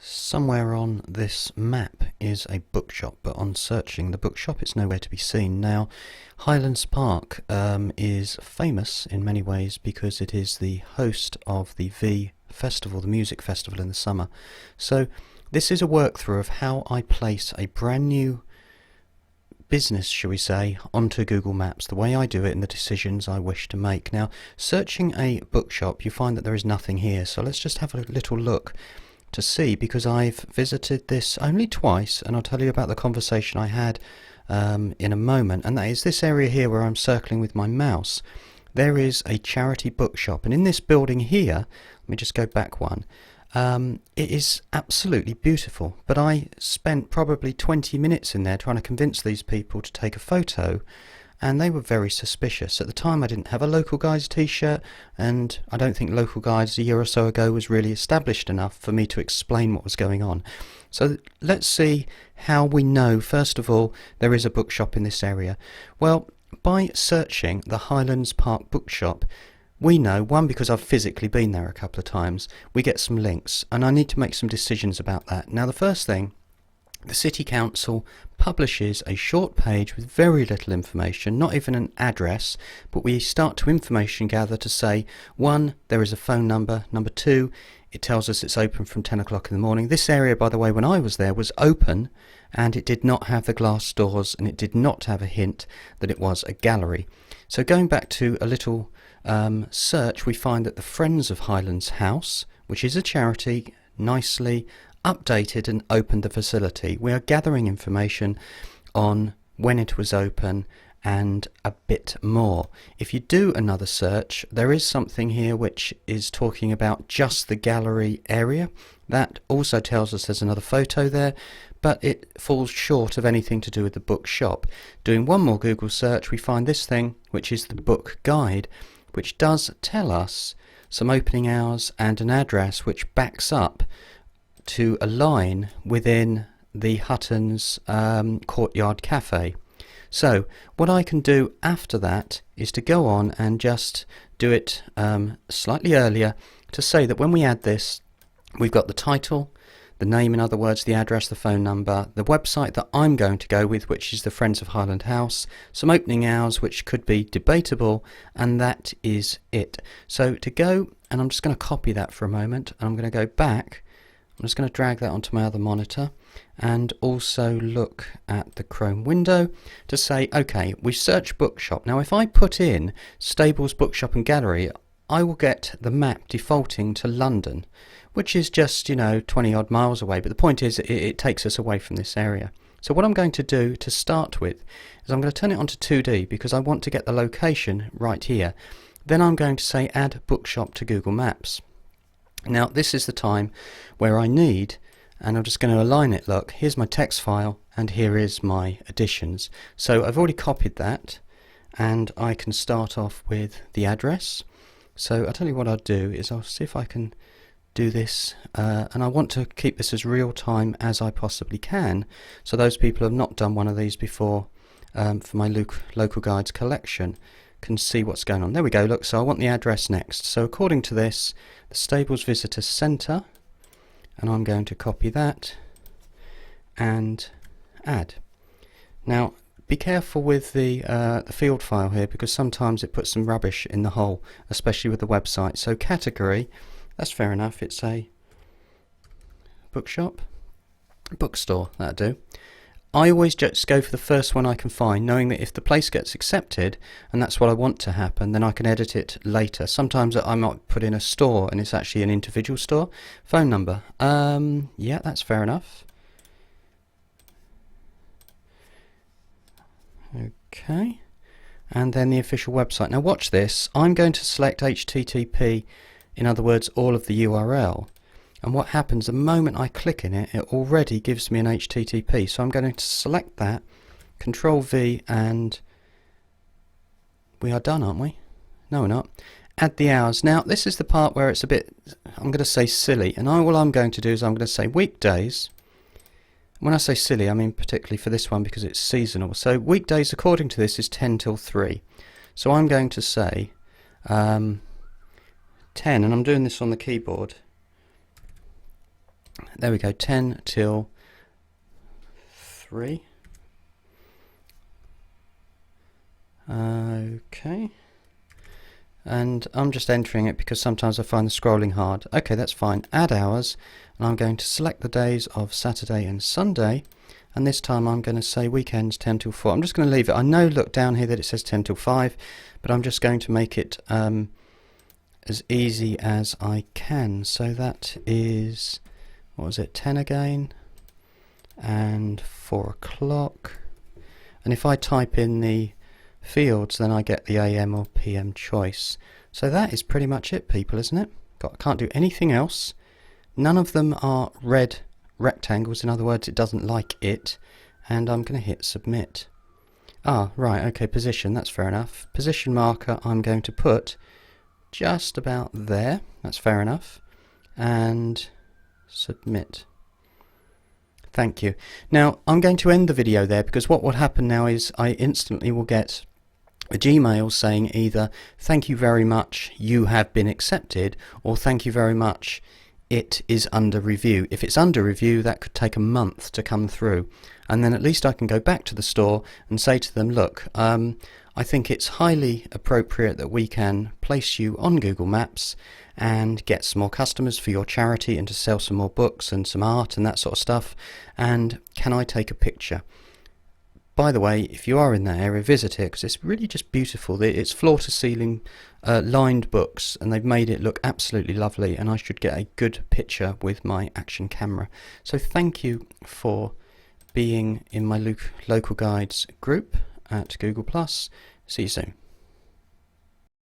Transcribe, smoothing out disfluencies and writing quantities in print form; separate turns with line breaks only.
Somewhere on this map is a bookshop, but on searching the bookshop it's nowhere to be seen. Now, Hylands Park is famous in many ways because it is the host of the V Festival, the music festival in the summer. So this is a walkthrough of how I place a brand new business, shall we say, onto Google Maps, the way I do it and the decisions I wish to make. Now, searching a bookshop, you find that there is nothing here, so let's just have a little look to see, because I've visited this only twice, and I'll tell you about the conversation I had in a moment, and that is this area here where I'm circling with my mouse. There is a charity bookshop, and in this building here, let me just go back one, it is absolutely beautiful, but I spent probably 20 minutes in there trying to convince these people to take a photo, and they were very suspicious. At the time I didn't have a Local Guides t-shirt, and I don't think Local Guides a year or so ago was really established enough for me to explain what was going on. So let's see how we know, first of all, there is a bookshop in this area. Well, by searching the Hylands Park bookshop, we know, one, because I've physically been there a couple of times, we get some links, and I need to make some decisions about that. Now, the first thing, the City Council publishes a short page with very little information, not even an address, but we start to information gather to say, one, there is a phone number, number two, it tells us it's open from 10 o'clock in the morning. This area, by the way, when I was there, was open, and it did not have the glass doors, and it did not have a hint that it was a gallery. So going back to a little search, we find that the Friends of Hylands House, which is a charity, nicely updated and opened the facility. We are gathering information on when it was open and a bit more. If you do another search, there is something here which is talking about just the gallery area. That also tells us there's another photo there, but it falls short of anything to do with the bookshop. Doing one more Google search, we find this thing, which is the book guide, which does tell us some opening hours and an address which backs up to a line within the Hutton's Courtyard Cafe. So what I can do after that is to go on and just do it slightly earlier to say that when we add this, we've got the title, the name, in other words, the address, the phone number, the website that I'm going to go with, which is the Friends of Hyland House, some opening hours which could be debatable, and that is it. So to go, and I'm just going to copy that for a moment, and I'm going to go back. I'm just going to drag that onto my other monitor and also look at the Chrome window to say, okay, we search bookshop. Now if I put in Stables, Bookshop and Gallery, I will get the map defaulting to London, which is just, 20 odd miles away. But the point is it takes us away from this area. So what I'm going to do to start with is I'm going to turn it onto 2D because I want to get the location right here. Then I'm going to say add bookshop to Google Maps. Now this is the time where I need, and I'm just going to align it, look, here's my text file and here is my additions. So I've already copied that, and I can start off with the address. So I'll tell you what I'll do is I'll see if I can do this, and I want to keep this as real time as I possibly can, so those people who have not done one of these before for my Local Guides collection can see what's going on. There we go, look, so I want the address next. So according to this, the Stables Visitor Centre, and I'm going to copy that and add. Now be careful with the field file here, because sometimes it puts some rubbish in the hole, especially with the website. So category, that's fair enough, it's a bookshop, bookstore, that'll do. I always just go for the first one I can find, knowing that if the place gets accepted, and that's what I want to happen, then I can edit it later. Sometimes I might put in a store and it's actually an individual store. Phone number, yeah, that's fair enough. Okay, and then the official website. Now watch this, I'm going to select HTTP, in other words all of the URL. And what happens the moment I click in it, it already gives me an HTTP. So I'm going to select that, Control V, and we are done, aren't we? No, we're not. Add the hours. Now this is the part where it's a bit, I'm going to say silly, and all I'm going to do is I'm going to say weekdays. When I say silly, I mean particularly for this one because it's seasonal. So weekdays, according to this, is 10 till 3. So I'm going to say 10, and I'm doing this on the keyboard. There we go, 10 till 3. Okay. And I'm just entering it because sometimes I find the scrolling hard. Okay, that's fine. Add hours, and I'm going to select the days of Saturday and Sunday, and this time I'm going to say weekends 10 till 4. I'm just going to leave it. I know, look down here, that it says 10 till 5, but I'm just going to make it as easy as I can. So that is, what was it, 10 again, and 4 o'clock. And if I type in the fields, then I get the AM or PM choice. So that is pretty much it, people, isn't it? Can't do anything else. None of them are red rectangles, in other words, it doesn't like it. And I'm going to hit submit. Ah, right, okay, position, that's fair enough. Position marker I'm going to put just about there, that's fair enough. And submit. Thank you. Now, I'm going to end the video there, because what will happen now is I instantly will get a Gmail saying either thank you very much, you have been accepted, or thank you very much, it is under review. If it's under review, that could take a month to come through, and then at least I can go back to the store and say to them, look, I think it's highly appropriate that we can place you on Google Maps and get some more customers for your charity and to sell some more books and some art and that sort of stuff, and can I take a picture? By the way, if you are in that area, visit it, because it's really just beautiful. It's floor-to-ceiling lined books, and they've made it look absolutely lovely, and I should get a good picture with my action camera. So thank you for being in my local guides group at Google+. See you soon.